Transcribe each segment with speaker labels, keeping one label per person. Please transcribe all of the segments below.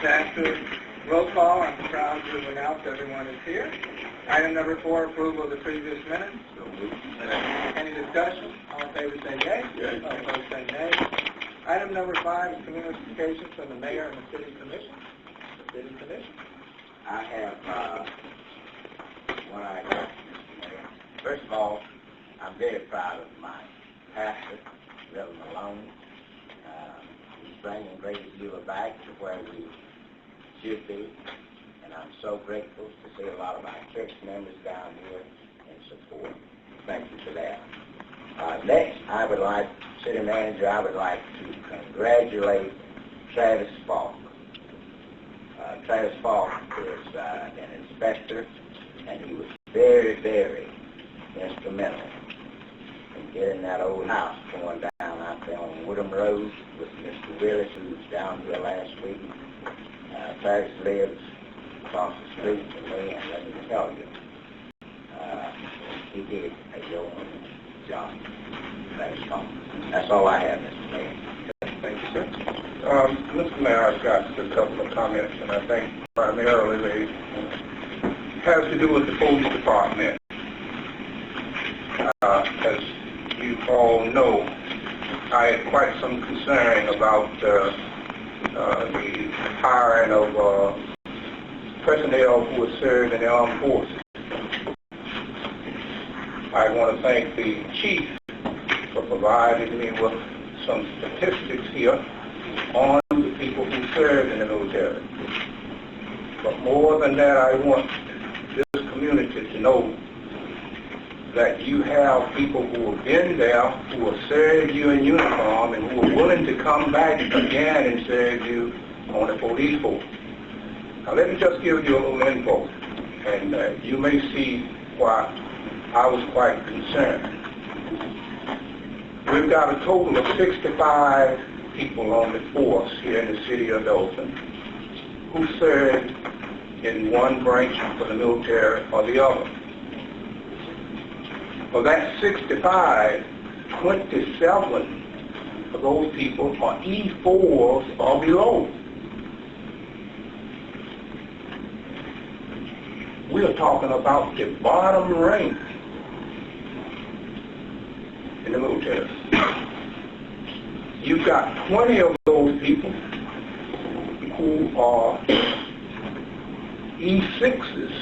Speaker 1: disaster roll call. I'm proud to announce everyone is here. Item number 4, approval of the previous minutes. Any discussion? All in favor say yea.
Speaker 2: Yea.
Speaker 1: All opposed say nay. Item number 5 is communications from the mayor and the city commission. The city commission.
Speaker 2: I have one item. First of all, I'm very proud of my pastor, Reverend Malone. He's bringing Greater Beulah back to where we should be, and I'm so grateful to see a lot of our church members down here in support. Thank you for that. Next, I would like, City Manager, I would like to congratulate Travis Falk. Travis Falk is an inspector, and he was very, very instrumental in getting that old house torn down out there on Woodham Road with Mr. Willis, who was down here last week. Travis lives across the street from me, and let me tell you, he did a yeoman's job. That's all I have, Mr. Mayor.
Speaker 3: Thank you, sir. Mr. Mayor, I've got a couple of comments, and I think primarily they has to do with the police department. As you all know, I had quite some concern about the hiring of personnel who would serve in the armed forces. I want to thank the chief for providing me with some statistics here on the people who serve in the military. But more than that, I want this community to know that you have people who have been there, who have served you in uniform, and who are willing to come back again and serve you on the police force. Now let me just give you a little info, and you may see why I was quite concerned. We've got a total of 65 people on the force here in the city of Dothan who served in one branch of the military or the other. Of that 65, 27 of those people are E4s or below. We are talking about the bottom rank in the military. You've got 20 of those people who are E6s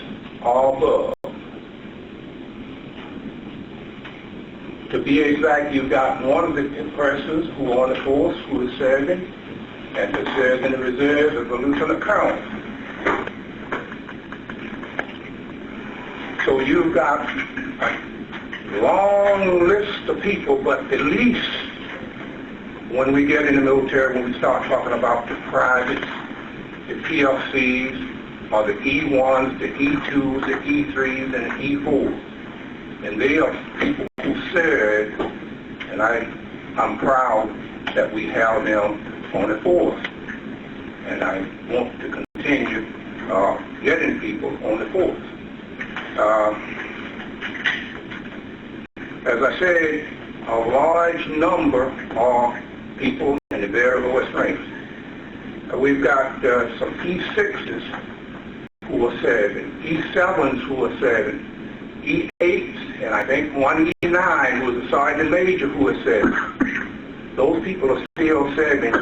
Speaker 3: or above. To be exact, you've got one of the persons who are on the force who is serving, and who serves in the reserve as a lieutenant colonel. So you've got a long list of people, but at least when we get in the military, when we start talking about the privates, the PFCs, or the E1s, the E2s, the E3s, and the E4s, and they are people who serve, and I'm proud that we have them on the force, and I want to continue getting people on the force. As I said, a large number are people in the very lowest ranks. We've got some E6s who are serving, E7s who are serving, E8s, and I think one E9 who is a sergeant major who is serving. Those people are still serving.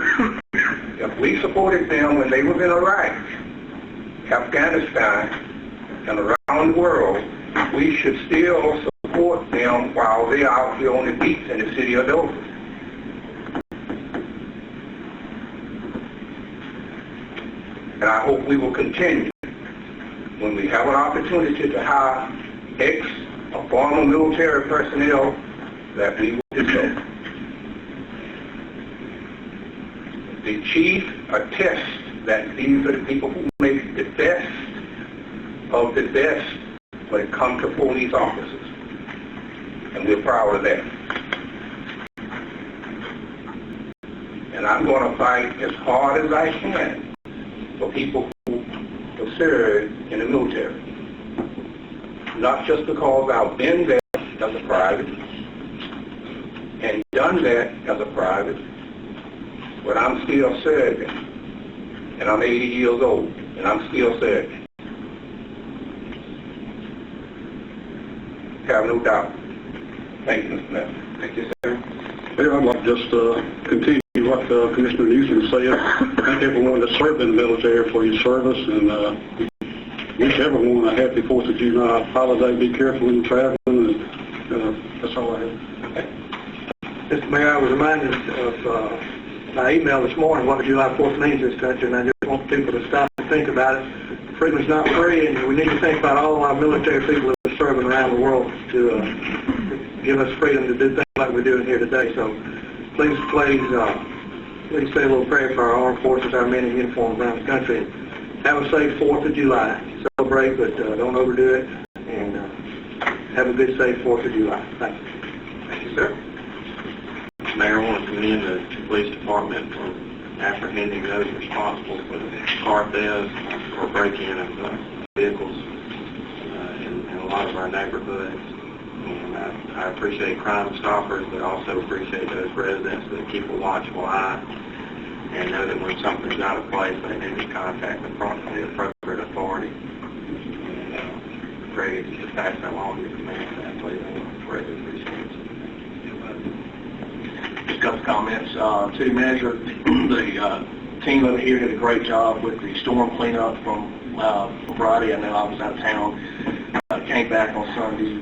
Speaker 3: If we supported them when they were in Iraq, Afghanistan, and around the world, we should still support them while they're out here on the beach in the city of Dothan. And I hope we will continue when we have an opportunity to hire ex or former military personnel that we will do so. The chief attests that these are the people who make the best of the best when it comes to police officers. And we're proud of that. And I'm going to fight as hard as I can for people who have served in the military. Not just because I've been there as a private and done that as a private, but I'm still serving. and I'm 80 years old, and I'm still serving. Have no doubt. Thank you, Mr. Mayor.
Speaker 1: Thank you, sir.
Speaker 4: I'd like to just continue what Commissioner Newsom said. Thank everyone that served in the military for your service, and wish everyone a happy 4th of July holiday. Be careful when you're traveling, and that's all I have.
Speaker 1: Okay.
Speaker 5: Mr. Mayor, I was reminded of my email this morning, what July 4th means in this country, and I just want people to stop and think about it. Freedom's not free, and we need to think about all our military people that are serving around the world to give us freedom to do things like we're doing here today. So please say a little prayer for our armed forces, our men in uniform around the country. And have a safe 4th of July. Celebrate, but don't overdo it, and have a good, safe 4th of July. Thank you.
Speaker 1: Thank you, sir.
Speaker 6: Mayor, I want to commend the police department for apprehending those responsible for the car thefts or break-in of vehicles in a lot of our neighborhoods. And I appreciate Crime Stoppers, but also appreciate those residents that keep a watchful eye and know that when something's out of place, they need to contact the appropriate authority. And Greg, if you just pass that along to the command, that please, I greatly appreciate it.
Speaker 7: Just a couple comments. City Manager, the team over here did a great job with the storm cleanup from Friday. I know I was out of town. Came back on Sunday.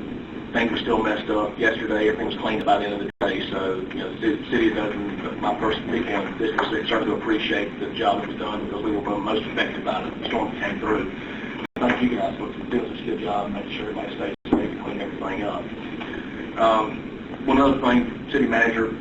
Speaker 7: Things were still messed up yesterday. Everything was cleaned by the end of the day. So, the city of Dothan, my personal people in District 6 certainly appreciate the job that was done because we were most affected by the storm that came through. Thank you guys for doing such a good job and making sure everybody stays safe and clean everything up. One other thing, City Manager,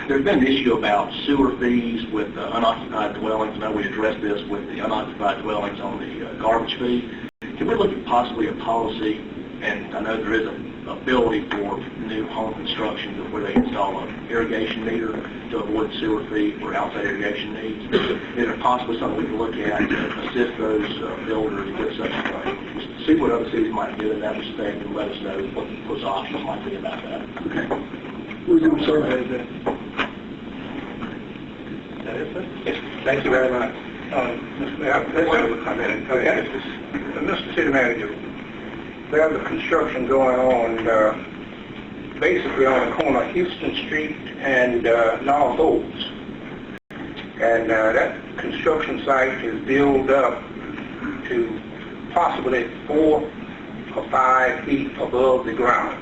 Speaker 7: there's been an issue about sewer fees with unoccupied dwellings. I know we addressed this with the unoccupied dwellings on the garbage fee. Can we look at possibly a policy, and I know there is an ability for new home construction where they install an irrigation meter to avoid sewer fee for outside irrigation needs. Is there possibly something we can look at to assist those builders with such a thing? See what other cities might do in that respect and let us know what those options might be about that.
Speaker 5: Okay. We're going to survey that.
Speaker 1: That is it? Yes. Thank you very much.
Speaker 3: Mr. Mayor, I have a comment. Mr. City Manager, there's a construction going on basically on the corner of Houston Street and North Oaks. And that construction site is built up to possibly 4 or 5 feet above the ground.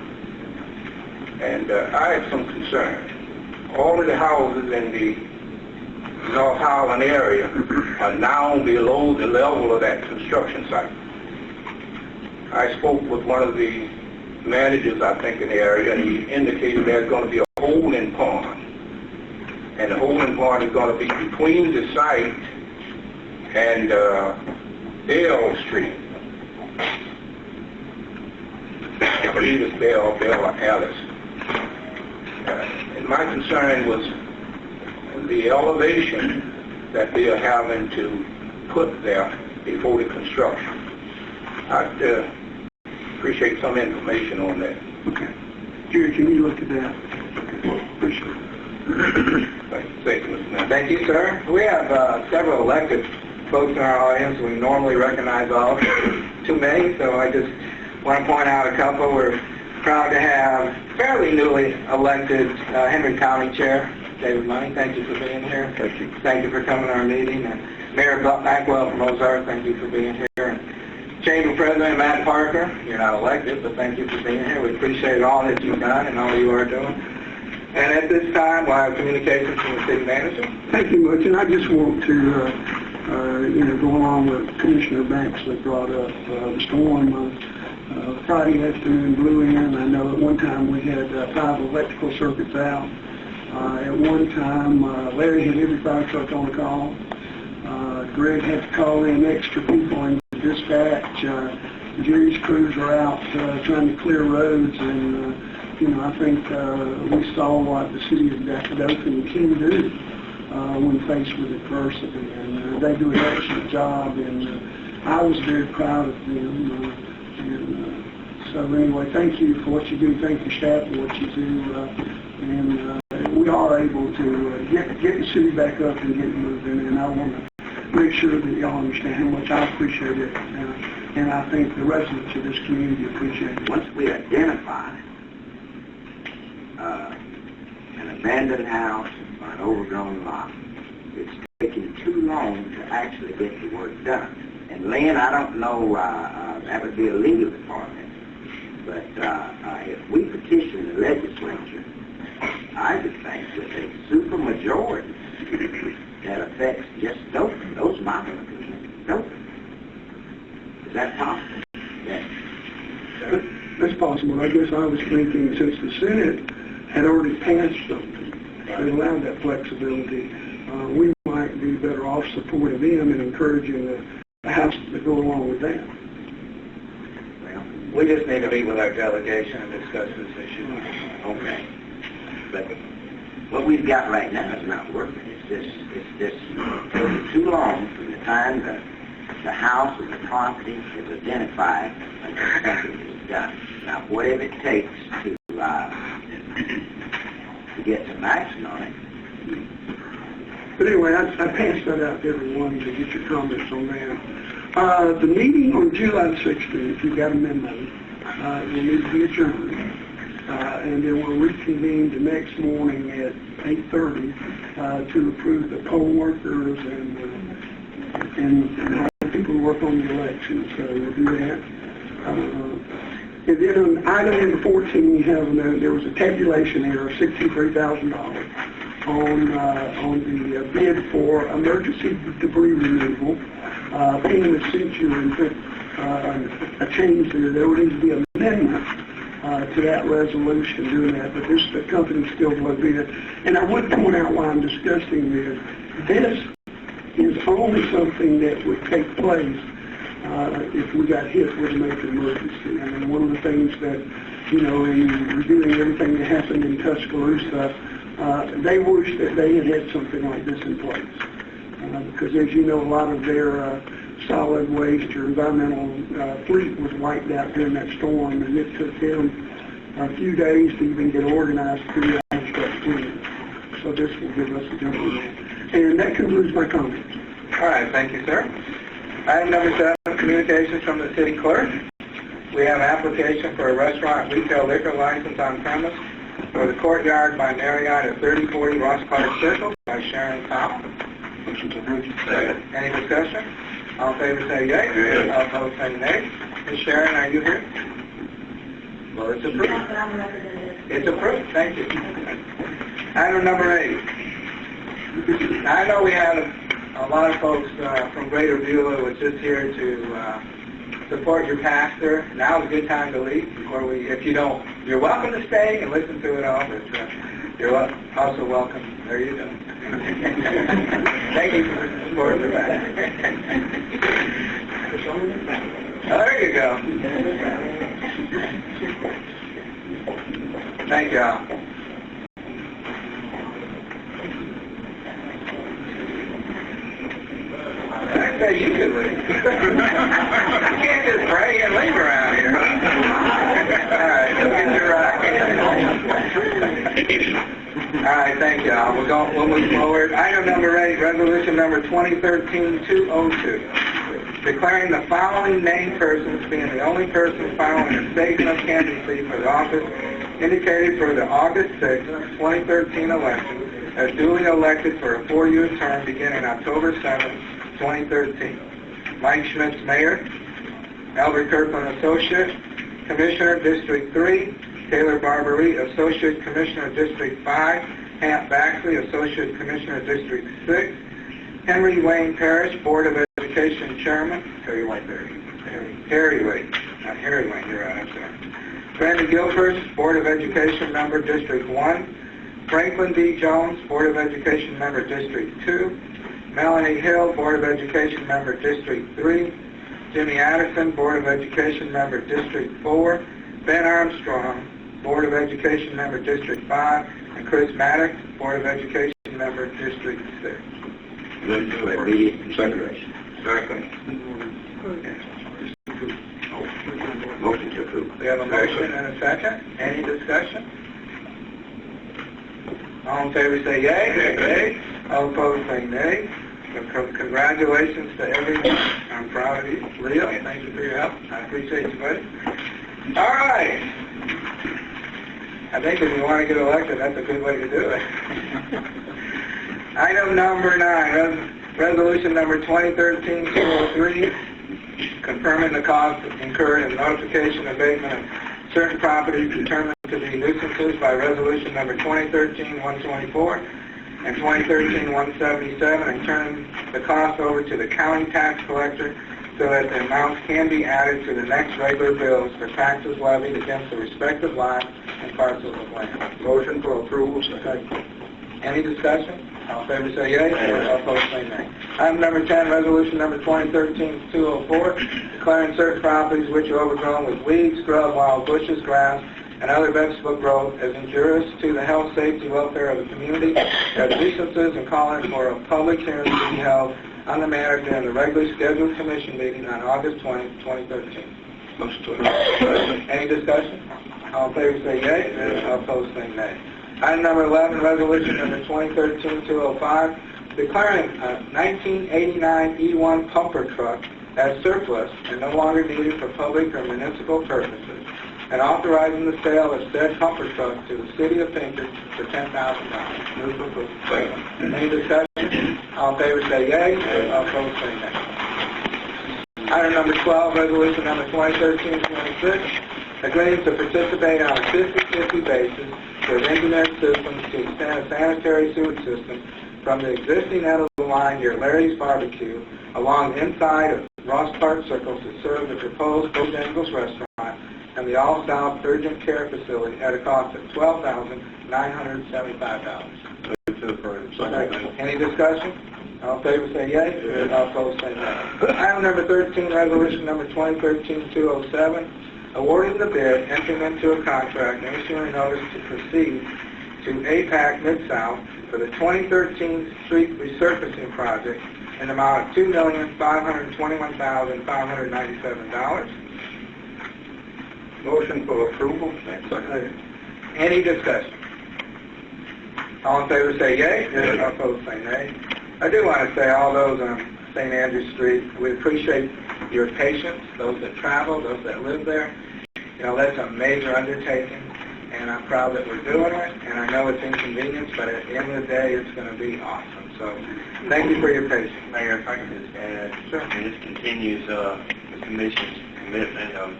Speaker 3: And I have some concern. All of the houses in the North Highland area are now below the level of that construction site. I spoke with one of the managers, I think, in the area, and he indicated there's going to be a holding pond. And the holding pond is going to be between the site and Bell Street. I believe it's Bell or Alice. And my concern was the elevation that they are having to put there before the construction. I'd appreciate some information on that.
Speaker 5: Okay. Jerry, can you look at that? Appreciate it.
Speaker 3: Thank you, Mr. Mayor.
Speaker 1: Thank you, sir. We have several elected folks in our audience. We normally recognize all. Too many, so I just want to point out a couple. We're proud to have fairly newly elected Henry County Chair, David Money. Thank you for being here.
Speaker 3: Thank you.
Speaker 1: Thank you for coming to our meeting. And Mayor Blackwell from Ozark, thank you for being here. And Chamber President Matt Parker, you're not elected, but thank you for being here. We appreciate all that you've done and all you are doing. And at this time, we'll have communications from the City Manager.
Speaker 5: Thank you much, and I just want to, go along with Commissioner Banks that brought up the storm. Friday afternoon blew in. I know at one time we had 5 electrical circuits out. At one time, Larry had every fire truck on the call. Greg had to call in extra people in dispatch. Jerry's crews are out trying to clear roads, and I think we saw what the city of Dothan can do when faced with adversity, and they do an excellent job. And I was very proud of them. So anyway, thank you for what you do. Thank your staff for what you do. And we are able to get the city back up and get moving. And I want to make sure that y'all understand how much I appreciate it, and I think the residents of this community appreciate it.
Speaker 2: Once we identify an abandoned house or an overgrown lot, it's taking too long to actually get the work done. And Lynn, I don't know, that would be a legal department, but if we petition the legislature, I would think with a supermajority that affects just Dothan, those modular communities, Dothan. Is that possible? Yes.
Speaker 5: That's possible. I guess I was thinking since the Senate had already passed something that allowed that flexibility, we might be better off supporting them and encouraging the House to go along with that.
Speaker 2: Well,
Speaker 1: We just need to meet with our delegation and discuss this issue.
Speaker 2: okay. But what we've got right now is not working. It's just taking too long from the time the house or the property is identified until something is done. Now, whatever it takes to get some action on it.
Speaker 5: But anyway, I passed that out to everyone to get your comments on that. The meeting on July 16th, you got a memo, will need to be adjourned. And then we'll reconvene the next morning at 8:30 to approve the poll workers and people who work on the election. So we'll do that. And then on item number 14, you have there was a tabulation error of $63,000 on the bid for emergency debris removal. Being that since you put a change there, there would need to be an amendment to that resolution doing that, but the company still below bid. And I would point out why I'm discussing this. This is only something that would take place if we got hit with a major emergency. I mean, one of the things that, in reviewing everything that happened in Tuscaloosa, they wish that they had something like this in place. Because as you know, a lot of their solid waste or environmental fleet was wiped out during that storm, and it took them a few days to even get organized to do that stuff clean. So this will give us a jump on that. And that concludes my comments.
Speaker 1: All right, thank you, sir. Item number 7, communications from the city clerk. We have an application for a restaurant retail liquor license on premise for the Courtyard by Marriott at 3040 Ross Clark Circle by Sharon Powell. Any discussion? All in favor say yea. All opposed say nay. Ms. Sharon, are you here? Well, it's approved. It's approved. Thank you. Item number 8. I know we had a lot of folks from Greater Beulah was just here to support your pastor. Now is a good time to leave before if you don't, you're welcome to stay and listen to it all, but you're also welcome. There you go. Thank you for supporting your pastor. There you go. Thank y'all. I say you could leave. You can't just pray and leave around here. All right, go get your All right, thank y'all. We'll move forward. Item number 8, resolution number 2013-202. Declaring the following named persons being the only persons filing a statement of candidacy for the office indicated for the August 6, 2013 election as duly elected for a 4-year term beginning October 7, 2013. Mike Schmitz, Mayor. Albert Kirkland, Associate Commissioner, District 3. Taylor Barbary, Associate Commissioner, District 5. Hamp Baxley, Associate Commissioner, District 6. Henry Wayne Parrish, Board of Education Chairman. Harry Wayne. Not Harry Wayne, you're right, I'm sorry. Brandon Gilford, Board of Education Member, District 1. Franklin D. Jones, Board of Education Member, District 2. Melanie Hill, Board of Education Member, District 3. Jimmy Addison, Board of Education Member, District 4. Ben Armstrong, Board of Education Member, District 5. And Chris Maddox, Board of Education Member, District 6. Second.
Speaker 2: Motion to approve.
Speaker 1: We have a motion and a second. Any discussion? All in favor say yea. Yea. All opposed say nay. Congratulations to everyone. I'm proud of you. Leo, thank you for your help. I appreciate you, buddy. All right. I think if you want to get elected, that's a good way to do it. Item number 9, resolution number 2013-203, confirming the cost incurred in notification abatement of certain properties determined to be nuisances by resolution number 2013-124 and 2013-177, and turning the cost over to the county tax collector so that the amounts can be added to the next regular bills for taxes levied against the respective lots and parcels of land.
Speaker 3: Motion for approval, second.
Speaker 1: Any discussion? All in favor say yea. All opposed say nay. Item number 10, resolution number 2013-204, declaring certain properties which are overgrown with weeds, scrub, wild bushes, grass, and other vegetable growth as injurious to the health, safety, welfare of the community as nuisances, and calling for a public hearing to be held on the matter during the regularly scheduled commission meeting on August 20, 2013.
Speaker 3: Motion to approve.
Speaker 1: Any discussion? All in favor say yea. All opposed say nay. Item number 11, resolution number 2013-205, declaring a 1989 E1 pumper truck as surplus and no longer needed for public or municipal purposes, and authorizing the sale of said pumper truck to the city of Pinkerton for $10,000. Move to approve. Second. Any discussion? All in favor say yea. All opposed say nay. Item number 12, resolution number 2013-26, agreeing to participate on a 50-50 basis with engineered systems to extend a sanitary sewage system from the existing end of the line near Larry's Barbecue along the inside of Ross Park Circle to serve the proposed Bojangles restaurant and the All South Urgent Care Facility at a cost of $12,975.
Speaker 3: Move to approve.
Speaker 1: Any discussion? All in favor say yea. All opposed say no. Item number 13, resolution number 2013-207, awarding the bid, entering into a contract, and issuing notice to proceed to APAC Mid-South for the 2013 street resurfacing project in the amount of $2,521,597.
Speaker 3: Motion for approval,
Speaker 1: Second. Any discussion? All in favor say yea. All opposed say nay. I do want to say all those on St. Andrew Street, we appreciate your patience, those that travel, those that live there. You know, that's a major undertaking, and I'm proud that we're doing it, and I know it's inconvenience, but at the end of the day, it's going to be awesome. So thank you for your patience.
Speaker 6: Mayor, if I could just add,
Speaker 1: Sure.
Speaker 6: and this continues the Commission's commitment of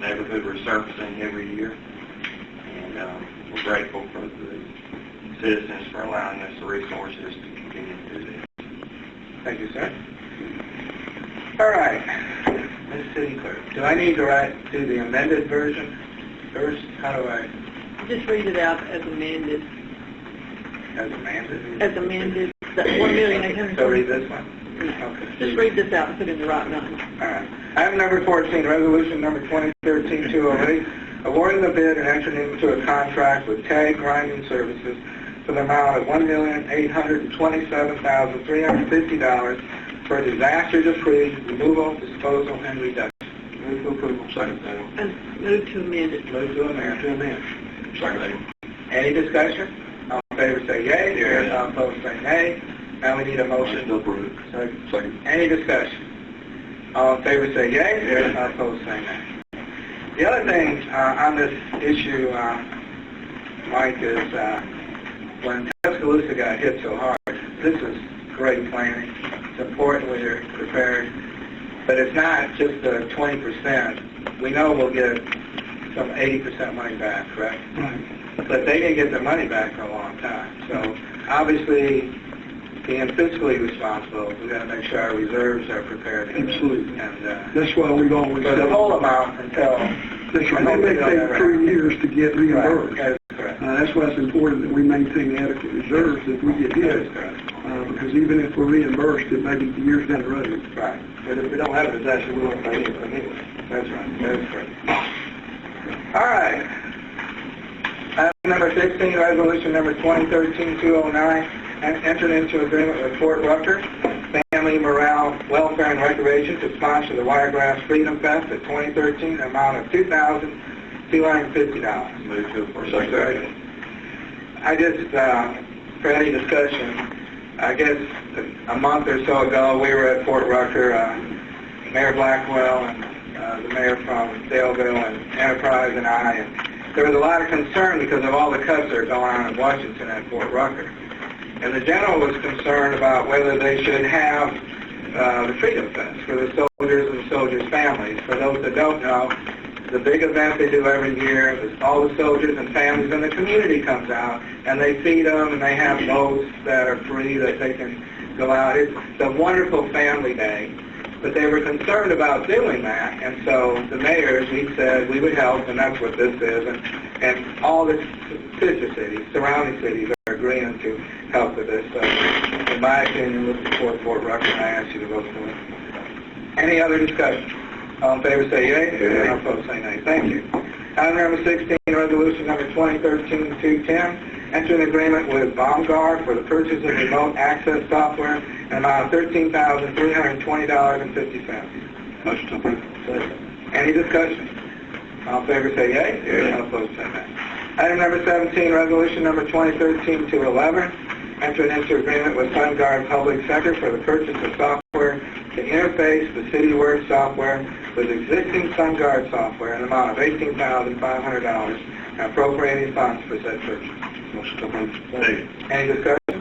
Speaker 6: neighborhood resurfacing every year, and we're grateful for the citizens for allowing us the resources to continue to do this.
Speaker 1: Thank you, sir. All right, Ms. City Clerk, do I need to do the amended version first? How do I,
Speaker 8: Just read it out as amended.
Speaker 1: as amended?
Speaker 8: As amended, that 1,800,000.
Speaker 1: So read this one?
Speaker 8: Yeah.
Speaker 1: Okay.
Speaker 8: Just read this out and put in the right number.
Speaker 1: All right. Item number 14, resolution number 2013-208, awarding the bid and entering into a contract with TAG Grinding Services for the amount of $1,827,350 for disaster-free removal, disposal, and reduction. Move to approval.
Speaker 3: Second.
Speaker 8: And move to amend it.
Speaker 1: Move to amend.
Speaker 3: Second.
Speaker 1: Any discussion? All in favor say yea.
Speaker 3: Yea.
Speaker 1: All opposed say nay. Now we need a motion.
Speaker 3: To approve. Second.
Speaker 1: Any discussion? All in favor say yea. All opposed say nay. The other thing on this issue, Mike, is when Tuscaloosa got hit so hard, this is great planning. It's important we're prepared. But it's not just the 20%. We know we'll get some 80% money back, correct?
Speaker 5: Right.
Speaker 1: But they didn't get their money back for a long time. So obviously, being fiscally responsible, we've got to make sure our reserves are prepared.
Speaker 5: Absolutely.
Speaker 1: And
Speaker 5: That's why we've always
Speaker 1: for the whole amount until...
Speaker 5: That's right. It may take 3 years to get reimbursed.
Speaker 1: Right. That's correct.
Speaker 5: That's why it's important that we maintain adequate reserves if we get hit.
Speaker 1: That's correct.
Speaker 5: Because even if we're reimbursed, it may be years down the road.
Speaker 1: Right. But if we don't have a disaster, we won't pay anything anyway. That's right. That's correct. All right. Item number 16, resolution number 2013-209, and entered into agreement with Fort Rucker Family Morale, Welfare, and Recreation to sponsor the Wiregrass Freedom Fest at 2013, amount of $2,250.
Speaker 3: Move to approve.
Speaker 1: I just, for any discussion, I guess a month or so ago, we were at Fort Rucker, Mayor Blackwell and the mayor from Daleville and Enterprise and I, and there was a lot of concern because of all the cuts that are going on in Washington at Fort Rucker. And the general was concerned about whether they should have the Freedom Fest for the soldiers and the soldiers' families. For those that don't know, the big event they do every year is all the soldiers and families in the community comes out, and they feed them, and they have boats that are free that they can go out. It's a wonderful family day. But they were concerned about doing that, and so the mayors, we said we would help, and that's what this is, and all the sister cities, surrounding cities, are agreeing to help with this. So, in my opinion, let's support Fort Rucker, and I ask you to vote for it. Any other discussion? All in favor say yea. Yea. All opposed say nay. Thank you. Item number 16, resolution number 2013-210. Enter an agreement with Bomguard for the purchase of remote access software and amount of $13,320.50.
Speaker 4: Motion to approve.
Speaker 1: Any discussion? All in favor say yea. Yea. All opposed say nay. Item number 17, resolution number 2013-211. Enter into agreement with SunGuard Public Sector for the purchase of software to interface the CityWorks software with existing SunGuard software in the amount of $18,500 and appropriating funds for said purchase.
Speaker 4: Motion to approve.
Speaker 1: Any discussion?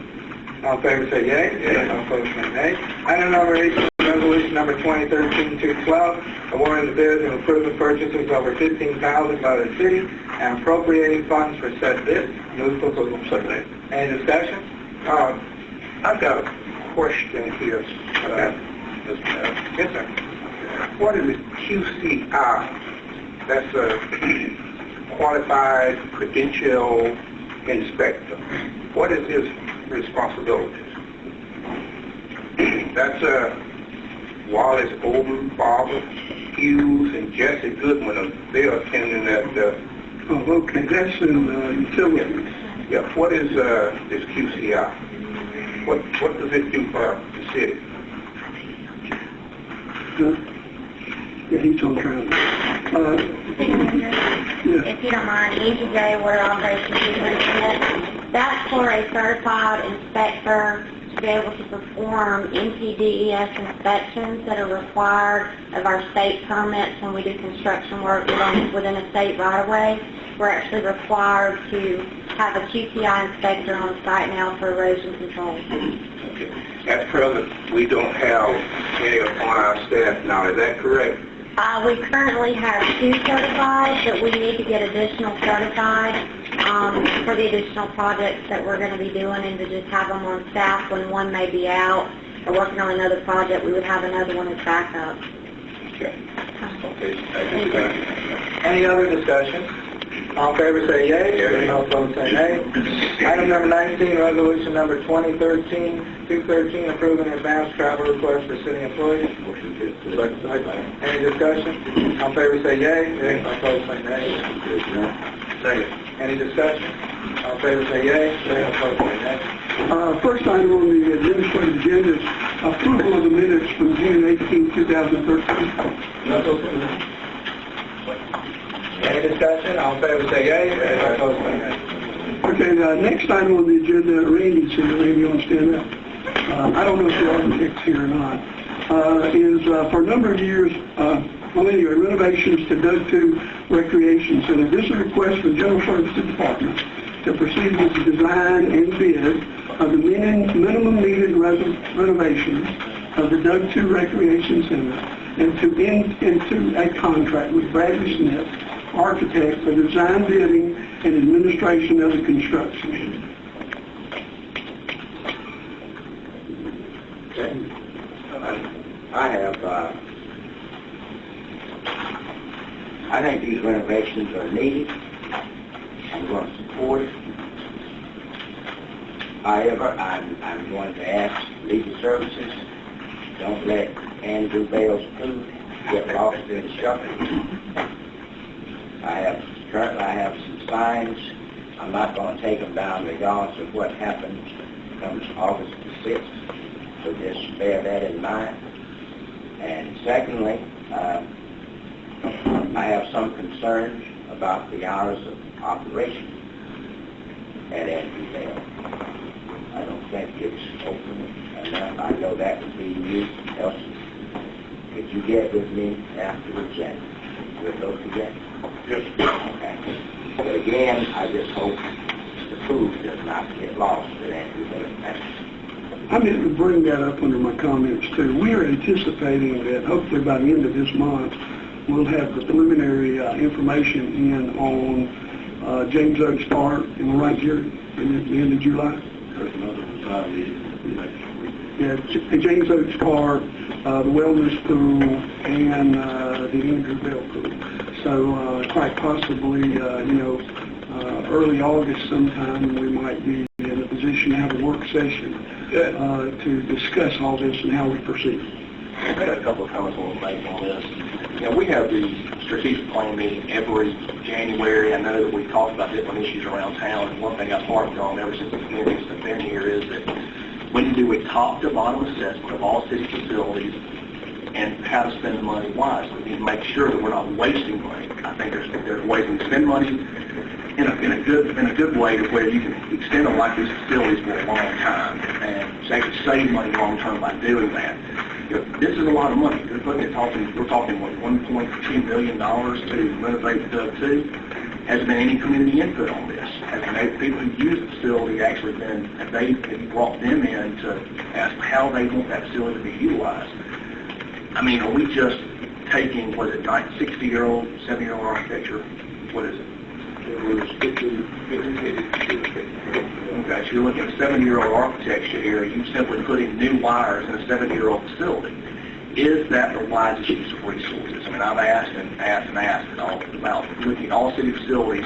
Speaker 1: All in favor say yea. Yea. All opposed say nay. Item number 18, resolution number 2013-212, awarding the bids and approving purchases over $15,000 by the city and appropriating funds for said bids. Move for approval.
Speaker 3: Second.
Speaker 1: Any discussion?
Speaker 3: I've got a question here, Mr. Mayor.
Speaker 1: Yes, sir.
Speaker 3: What is a QCI? That's a qualified credential inspector. What is his responsibilities? That's Wallace Oben, Barbara Hughes, and Jesse Goodman. They are attending that.
Speaker 5: Okay, that's in utilities.
Speaker 3: Yeah. What is this QCI? What does it do for the city?
Speaker 5: Yeah, he's on trial.
Speaker 9: If you don't mind, EJ, we're all very confused with it. That's for a certified inspector to be able to perform NPDES inspections that are required of our state permits when we do construction work within a state right-of-way. We're actually required to have a QCI inspector on site now for erosion control.
Speaker 3: Okay. At present, we don't have any on our staff now. Is that correct?
Speaker 9: We currently have 2 certified, but we need to get additional certified for the additional projects that we're going to be doing, and to just have them on staff when one may be out or working on another project. We would have another one as backup.
Speaker 3: Okay. Okay.
Speaker 1: Any other discussion? All in favor say yea. Yea. All opposed say nay. Item number 19, resolution number 2013-213, approving advance travel request for city employees. Any discussion? All in favor say yea. Yea. All opposed say nay.
Speaker 3: Second.
Speaker 1: Any discussion? All in favor say yea. Yea. All opposed say nay.
Speaker 5: First item on the administrative agenda is approval of the minutes from June 18, 2013.
Speaker 1: Any discussion? All in favor say yea. Yea. All opposed say nay.
Speaker 5: Okay, the next item on the agenda, Randy's here. Randy, you want to stand up? I don't know if the architect's here or not. Is for a number of years, anyway, renovations to Doug 2 Recreation Center. This is a request from the General Services Department to proceed with the design and bid of the minimum needed renovations of the Doug 2 Recreation Center and to into a contract with Bradley Smith, architect, for design, bidding, and administration of the construction.
Speaker 2: I think these renovations are needed. I'm going to support it. However, I'm going to ask legal services, don't let Andrew Bale's food get lost in the shuffle. Currently I have some signs. I'm not going to take them down regardless of what happens comes August the 6th. So just bear that in mind. And secondly, I have some concerns about the hours of operation at Andrew Bale. I don't think it's open enough. I know that would be you, Elsie. Could you get with me afterwards and we'll go together?
Speaker 3: Yes.
Speaker 2: Okay. But again, I just hope the food does not get lost in everything.
Speaker 5: I meant to bring that up under my comments too. We are anticipating that hopefully by the end of this month, we'll have the preliminary information in on James Oaks Park, am I right, Jerry, in the end of July?
Speaker 6: There's another design meeting next week.
Speaker 5: Yeah, James Oaks Park, the wellness pool, and the Andrew Bell pool. So quite possibly, early August sometime, we might be in a position to have a work session to discuss all this and how we proceed.
Speaker 7: I had a couple of comments I want to make on this. We have the strategic plan meeting every January. I know that we've talked about different issues around town, and one thing I've harped on ever since the committees have been here is that when you do a top-to-bottom assessment of all city facilities and how to spend the money wisely, we need to make sure that we're not wasting money. I think there's ways we can spend money in a good way to where you can extend the life of these facilities for a long time and save money long term by doing that. This is a lot of money. We're talking what, $1.2 million to renovate the two. Has there been any community input on this? Has the people who use the facility actually have they brought them in to ask how they want that facility to be utilized? I mean, are we just taking, 60-year-old, 70-year-old architecture? What is it? Okay, so you're looking at 70-year-old architecture here. You simply put in new wires in a 70-year-old facility. Is that the wisest use of resources? I mean, I've asked about looking at all city facilities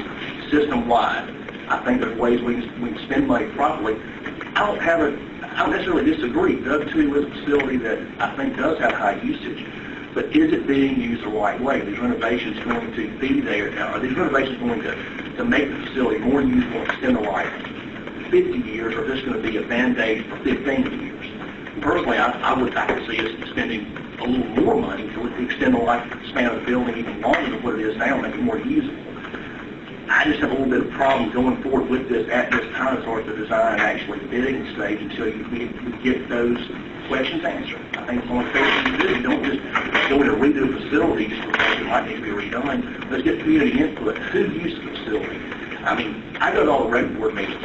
Speaker 7: system-wide. I think there's ways we can spend money properly. I don't necessarily disagree. Doug 2 is a facility that I think does have high usage. But is it being used the right way? Are these renovations going to be there? Are these renovations going to make the facility more useful and extend the life 50 years, or is this going to be a Band-Aid for 15 years? Personally, I would see us spending a little more money to extend the lifespan of the building even longer than what it is now, make it more usable. I just have a little bit of problem going forward with this at this time as far as the design and actually bidding stage until we get those questions answered. I think it's the only fair thing to do. You don't just go in and redo facilities because it might need to be redone. Let's get community input. Who uses the facility? I mean, I go to all the rec board meetings.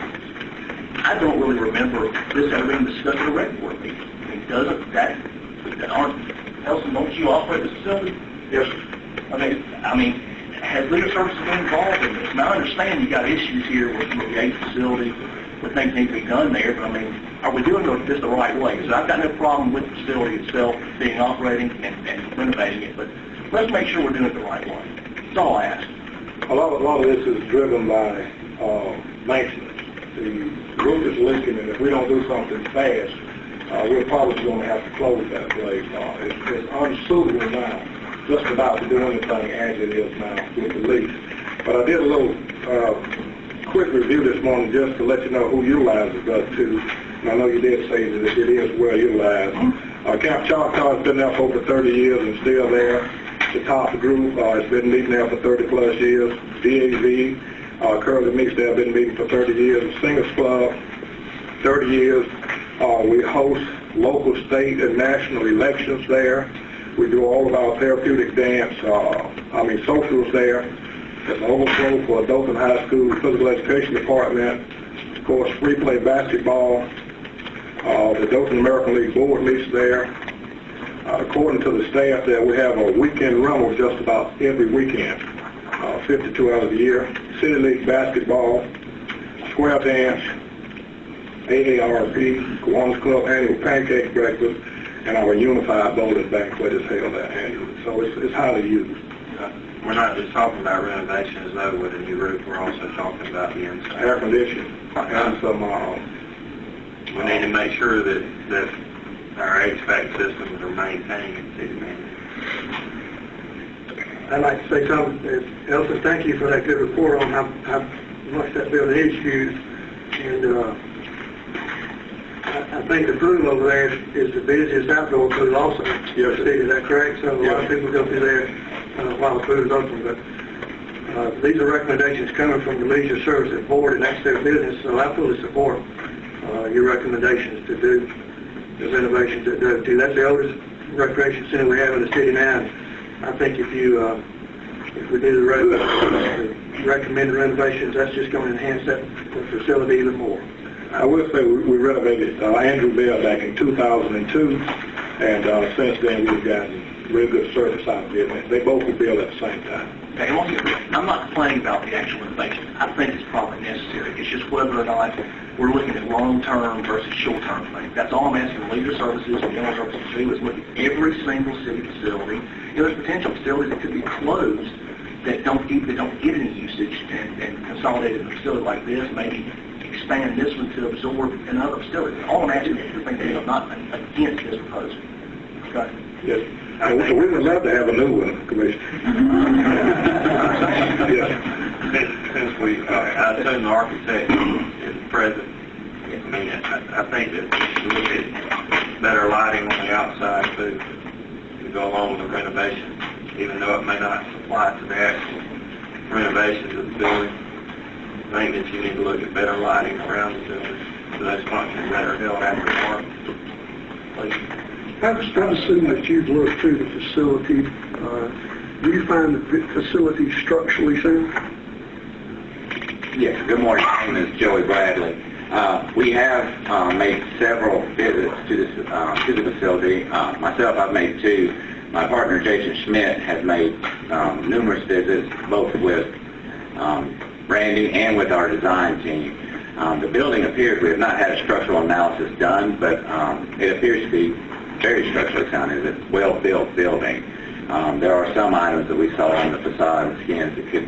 Speaker 7: I don't really remember this ever being discussed at a rec board meeting. I mean, Nelson, don't you operate the facility?
Speaker 3: Yes, sir.
Speaker 7: I mean, has legal services been involved in this? Now, I understand you got issues here with the age facility, where things need to be done there, but I mean, are we doing this the right way? Because I've got no problem with the facility itself being operating and renovating it, but let's make sure we're doing it the right way. That's all I ask.
Speaker 3: A lot of this is driven by maintenance. The roof is leaking, and if we don't do something fast, we're probably going to have to close that place. It's unsuitable now, just about to do anything as it is now with the lease. But I did a little quick review this morning just to let you know who utilizes that too. And I know you did say that it is well utilized. Camp Choctaw has been there for over 30 years and still there. The top group has been meeting there for 30 plus years. DAV, currently meets there, been meeting for 30 years. Singers Club, 30 years. We host local, state, and national elections there. We do all of our therapeutic dance, socials there. There's an overflow for Dothan High School Physical Education Department. Of course, free play basketball. The Dothan American League Board meets there. According to the staff there, we have a weekend rental just about every weekend, 52 hours a year. City League basketball, square dance, AARP, Kiwanis Club annual pancake breakfast, and our unified bowling banquet is held there annually. So it's highly used.
Speaker 6: We're not just talking about renovations, though, with a new roof. We're also talking about the inside.
Speaker 3: Air conditioning and some...
Speaker 6: we need to make sure that our HVAC systems are maintained in city management.
Speaker 5: I'd like to say something. Elsa, thank you for that good report on how much that building is used. And I think the pool over there is the busiest outdoor pool also.
Speaker 3: Yes,
Speaker 5: is that correct? So a lot of people go through there while the pool is open. But these are recommendations coming from the Leisure Services Board, and that's their business. So I fully support your recommendations to do the renovations at Dothan 2. That's the oldest recreation center we have in the city now. I think if we do the recommended renovations, that's just going to enhance that facility even more.
Speaker 3: I will say we renovated Andrew Bell back in 2002, and since then we've gotten real good service out of it. They both were built at the same time.
Speaker 7: Okay, I'm not complaining about the actual renovation. I think it's probably necessary. It's just whether or not we're looking at long-term versus short-term things. That's all I'm asking leader services and general services to do is look at every single city facility. There's potential facilities that could be closed that don't get any usage and consolidated in a facility like this, maybe expand this one to absorb another facility. All I'm asking is to think that I'm not against this proposal. Okay?
Speaker 3: Yes. We would love to have a new one, Commissioner. Yes.
Speaker 6: Since I assume the architect is present, I mean, I think that we should look at better lighting on the outside too, to go along with the renovation, even though it may not apply to the actual renovations of the building. I think that you need to look at better lighting around the building so those functions that are held after work. Please.
Speaker 5: I've assumed that you've looked through the facility. Do you find the facility structurally sound?
Speaker 2: Yes, good morning. My name is Joey Bradley. We have made several visits to the facility. Myself, I've made 2. My partner, Jason Schmidt, has made numerous visits, both with Randy and with our design team. The building appears, we have not had a structural analysis done, but it appears to be very structurally sound. It's a well-built building. There are some items that we saw on the facade and skins that could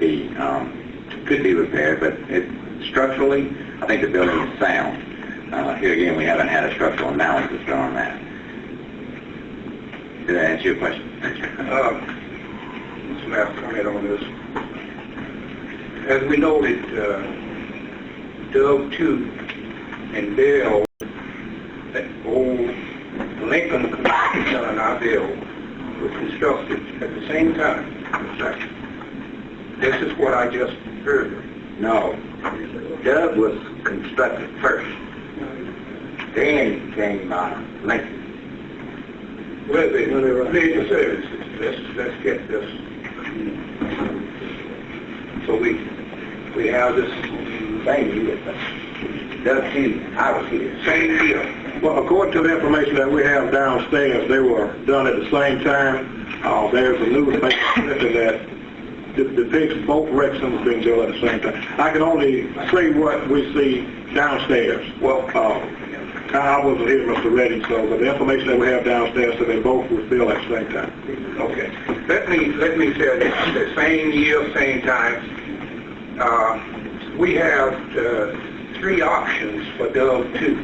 Speaker 2: be repaired, but structurally, I think the building is sound. Here again, we haven't had a structural analysis done on that. Did that answer your question?
Speaker 3: Some last comment on this. As we noted, Dove 2 and Bell, that old Lincoln Convention Center in our bill, was constructed at the same time. This is what I just heard.
Speaker 2: No. Dove was constructed first. Then came Lincoln.
Speaker 3: Well, they major services. Let's get this. So we have this
Speaker 2: Same year. Dove 2, I was here.
Speaker 3: same year. Well, according to the information that we have downstairs, they were done at the same time. There's a newspaper that depicts both Rexhams being built at the same time. I can only say what we see downstairs. Well, I wasn't here, Mr. Reddy, so but the information that we have downstairs said they both were built at the same time. Okay. Let me say this. The same year, same time. We have 3 options for Dove 2,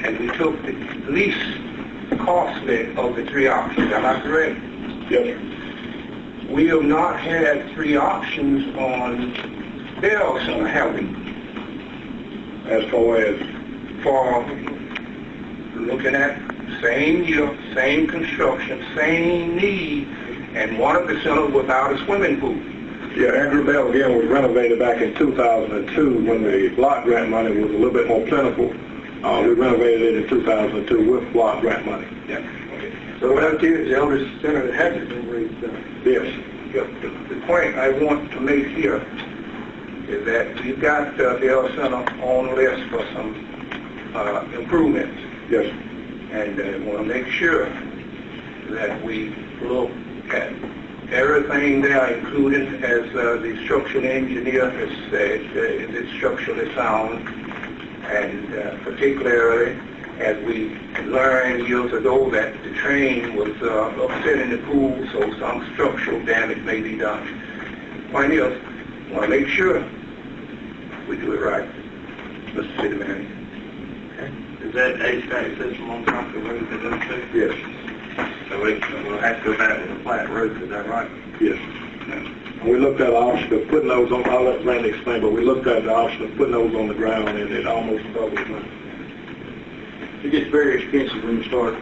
Speaker 3: and we took the least costly of the 3 options. Am I correct?
Speaker 4: Yes, sir.
Speaker 3: We have not had 3 options on Bell Center, have we?
Speaker 4: As far as
Speaker 3: For looking at same year, same construction, same need, and one of the centers without a swimming pool.
Speaker 4: Yeah, Andrew Bell again was renovated back in 2002 when the block grant money was a little bit more plentiful. We renovated it in 2002 with block grant money.
Speaker 3: Yeah. Okay.
Speaker 5: So Dove 2 is the oldest center that hasn't been redone.
Speaker 4: Yes.
Speaker 3: The point I want to make here is that we've got Bell Center on the list for some improvements.
Speaker 4: Yes.
Speaker 3: And I want to make sure that we look at everything there, including, as the structural engineer has said, is it structurally sound, and particularly as we learned years ago that the train was upset in the pool, so some structural damage may be done. Point is, I want to make sure we do it right, Mr. City Manager.
Speaker 6: Is that HVAC system on top of the roof at those 2?
Speaker 4: Yes.
Speaker 6: So we'll have to go back with a flat roof, is that right?
Speaker 4: Yes. We looked at the option of putting those on, I'll let Randy explain, but we looked at the option of putting those on the ground, and it almost doubled money.
Speaker 10: It gets very expensive when you start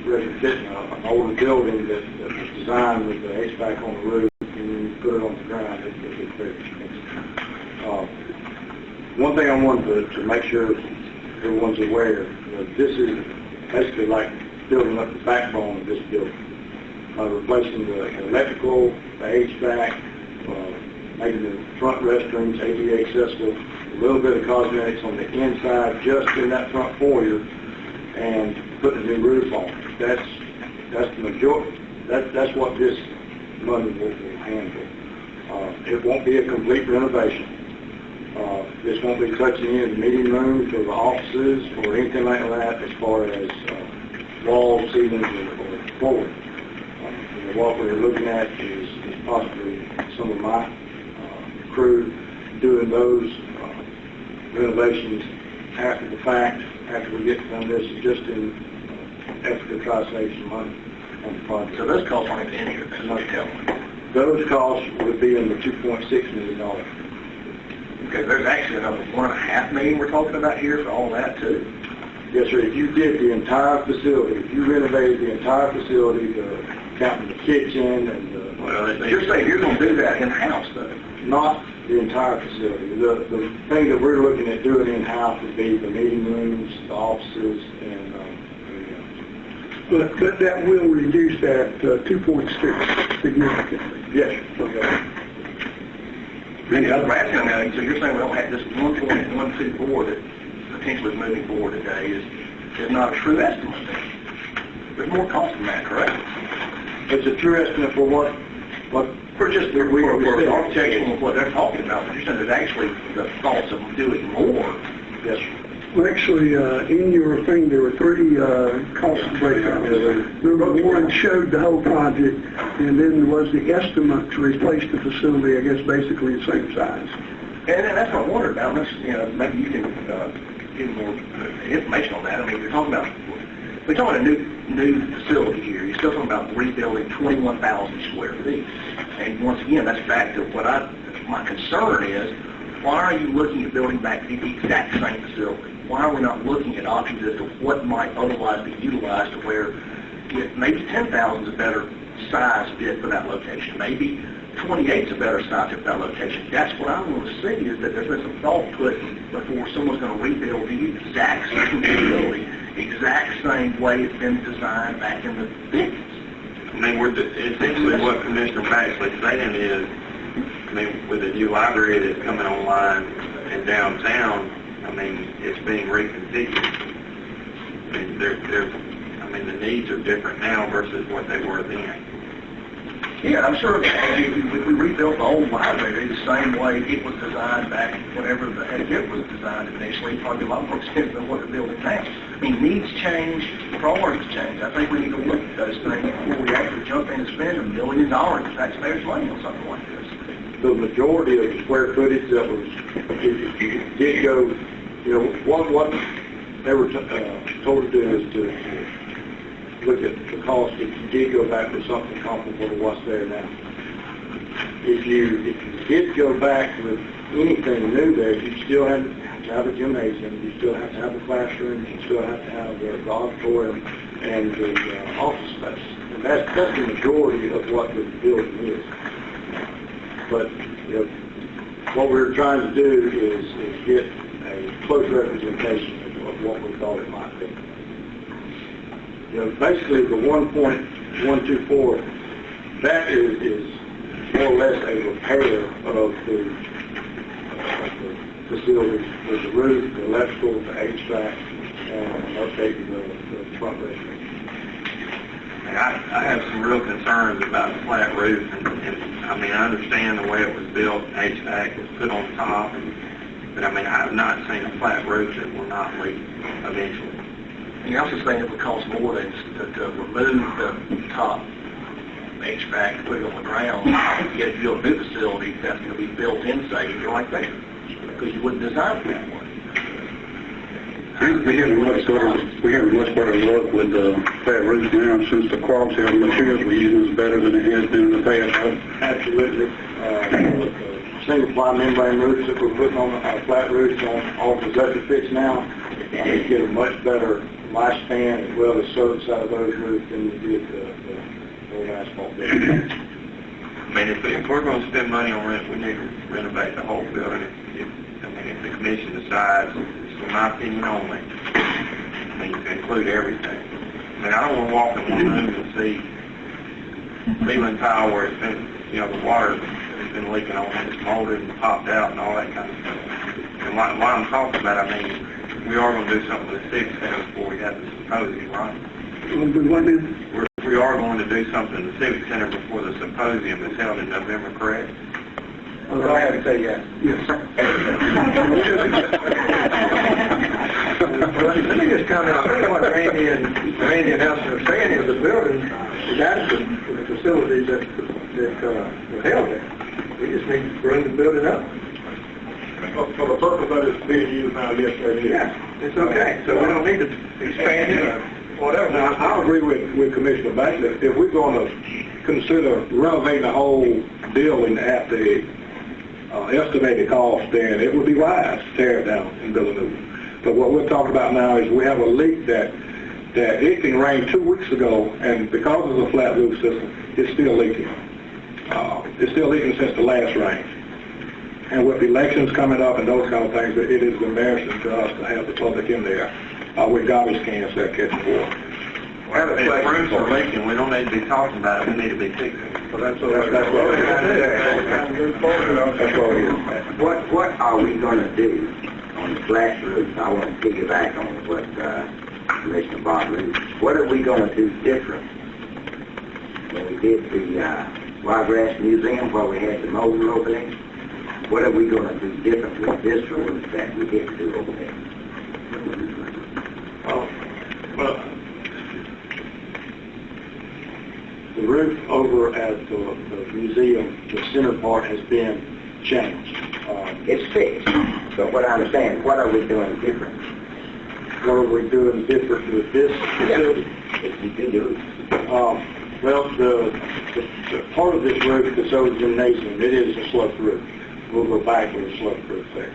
Speaker 10: retrofitting an older building that was designed with the HVAC on the roof, and then you put it on the ground. It gets very expensive. One thing I wanted to make sure everyone's aware, this is basically like building up the backbone of this building. Replacing the electrical, the HVAC, making the front restrooms ADA accessible, a little bit of cosmetics on the inside just in that front foyer, and putting a new roof on. That's the majority. That's what this money will handle. It won't be a complete renovation. This won't be touching any of the meeting rooms or the offices or anything like that as far as walls, ceilings, or floor. What we're looking at is possibly some of my crew doing those renovations after the fact, after we get done this, just in effort to try to save some money on the project.
Speaker 7: So those costs aren't even in here, that's what you're telling me.
Speaker 10: Those costs would be in the $2.6 million.
Speaker 7: Okay, there's actually another $1.5 million we're talking about here for all that too.
Speaker 10: Yes, sir. If you did the entire facility, if you renovated the entire facility, counting the kitchen and
Speaker 7: You're saying you're going to do that in-house though?
Speaker 10: not the entire facility. The thing that we're looking at doing in-house would be the meeting rooms, the offices, and
Speaker 5: But that will reduce that 2.6 significantly.
Speaker 10: yes.
Speaker 7: And so you're saying we don't have this 1.124 that potentially is moving forward today is not a true estimate then? There's more cost than that, correct?
Speaker 10: It's a true estimate for what
Speaker 7: For just for architecture and what they're talking about, but you're saying there's actually the thoughts of doing more.
Speaker 10: yes, sir.
Speaker 5: Well, actually, in your thing, there were three cost breakouts. Number one showed the whole project, and then was the estimate to replace the facility, I guess, basically the same size.
Speaker 7: And that's what I wondered about. Maybe you can give more information on that. I mean, we're talking about a new facility here. You're still talking about rebuilding 21,000 square feet. And once again, that's back to what my concern is. Why are you looking at building back the exact same facility? Why are we not looking at options as to what might otherwise be utilized to where maybe 10,000 is a better size fit for that location? Maybe 28 is a better size fit for that location. That's what I want to see, is that there's been some thought put before someone's going to rebuild the exact same facility, exact same way it's been designed back in the 50s.
Speaker 6: I mean, essentially what Commissioner Baxley's saying is, I mean, with the new library that's coming online in downtown, I mean, it's being reconfigured. I mean, the needs are different now versus what they were then.
Speaker 7: Yeah, I'm sure if we rebuilt the old library the same way it was designed back whenever it was designed initially, it'd probably be a lot more expensive than what they're building now. I mean, needs change, priorities change. I think we need to look at those things before we actually jump in and spend $1 million of taxpayers' money on something like this.
Speaker 10: The majority of the square footage that was, it did go, what they were told to do is to look at the cost if you did go back to something comparable to what's there now. If you did go back with anything new there, you still have to have a gymnasium, you still have to have the classrooms, you still have to have the auditorium and the office space. And that's the majority of what the building is. But what we're trying to do is get a close representation of what we thought it might be. Basically the 1.124, that is more or less a repair of the facility with the roof, the electrical, the HVAC, and updating the front restroom.
Speaker 6: I have some real concerns about the flat roof, and I mean, I understand the way it was built, HVAC was put on top, but I mean, I have not seen a flat roof that will not leak eventually.
Speaker 7: And you're also saying it would cost more to remove the top HVAC and put it on the ground. Yet if you build a new facility, that's going to be built-in savings right there, because you wouldn't design it that way.
Speaker 4: We're having much better luck with the flat roofs now, since the quality of the materials we're using is better than it has been in the past.
Speaker 10: Absolutely. Single-ply membrane roofs that we're putting on flat roofs on all the retrofits now, you get a much better lifespan as well as service out of those roofs than you did the old asphalt building.
Speaker 6: I mean, if we're going to spend money on rent, we need to renovate the whole building. If the commission decides it's going in my opinion only, needs to include everything. I mean, I don't want to walk in one room and see ceiling tile where it's been, the water has been leaking on it, it's molded and popped out and all that kind of stuff. And why I'm talking about, I mean, we are going to do something with the civic center before we have the symposium, right? We are going to do something in the civic center before the symposium that's held in November, correct?
Speaker 1: Well, go ahead and say yes.
Speaker 5: Yes.
Speaker 1: Let me just comment on what Randy and Elsa are saying is the building is adequate for the facilities that were held there. We just need to bring the building up.
Speaker 10: For the purpose of this being used now, yes, sir, it is.
Speaker 1: Yeah, it's okay. So we don't need to expand it or whatever.
Speaker 10: Now, I agree with Commissioner Baxter. If we're going to consider renovating the whole building at the estimated cost, then it would be wise to tear it down and build a new one. But what we're talking about now is we have a leak that it can rain 2 weeks ago, and because of the flat roof system, it's still leaking. It's still leaking since the last rain. And with elections coming up and those kind of things, it is embarrassing to us to have the public in there with garbage cans there catching water.
Speaker 6: Well, if the roofs are leaking, we don't need to be talking about it, we need to be fixing it.
Speaker 10: So that's what we're
Speaker 2: What are we going to do on the flat roof? I want to piggyback on what Commissioner Bartlett. What are we going to do different when we did the Wiregrass Museum where we had the mold over there? What are we going to do different with this roof that we didn't do over there?
Speaker 10: Well, the roof over at the museum, the center part has been changed.
Speaker 2: It's fixed. So what I'm saying, what are we doing different?
Speaker 10: What are we doing different with this facility?
Speaker 2: If you can do it.
Speaker 10: Well, the part of this roof that's over the gymnasium, it is a sloped roof. We'll go back with a sloped roof there.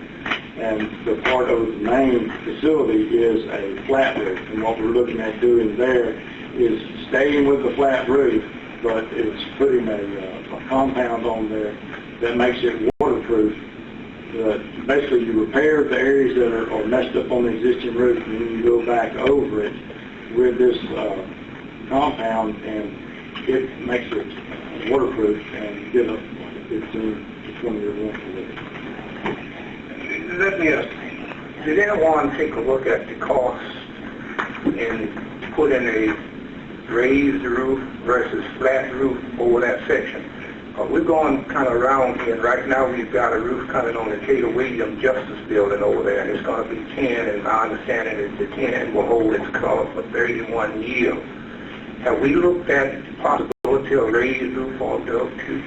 Speaker 10: And the part of the main facility is a flat roof. And what we're looking at doing there is staying with the flat roof, but it's putting a compound on there that makes it waterproof. Basically, you repair the areas that are messed up on the existing roof, and then you go back over it with this compound, and it makes it waterproof and get a 15 to 20 year warranty with it.
Speaker 1: Let me ask, did anyone take a look at the cost and put in a raised roof versus flat roof over that section? We're going kind of around here, and right now we've got a roof coming on the Cater Williams Justice Building over there, and it's going to be 10, and my understanding is the 10 will hold its color for 31 years. Have we looked at the possibility of raised roof on the too?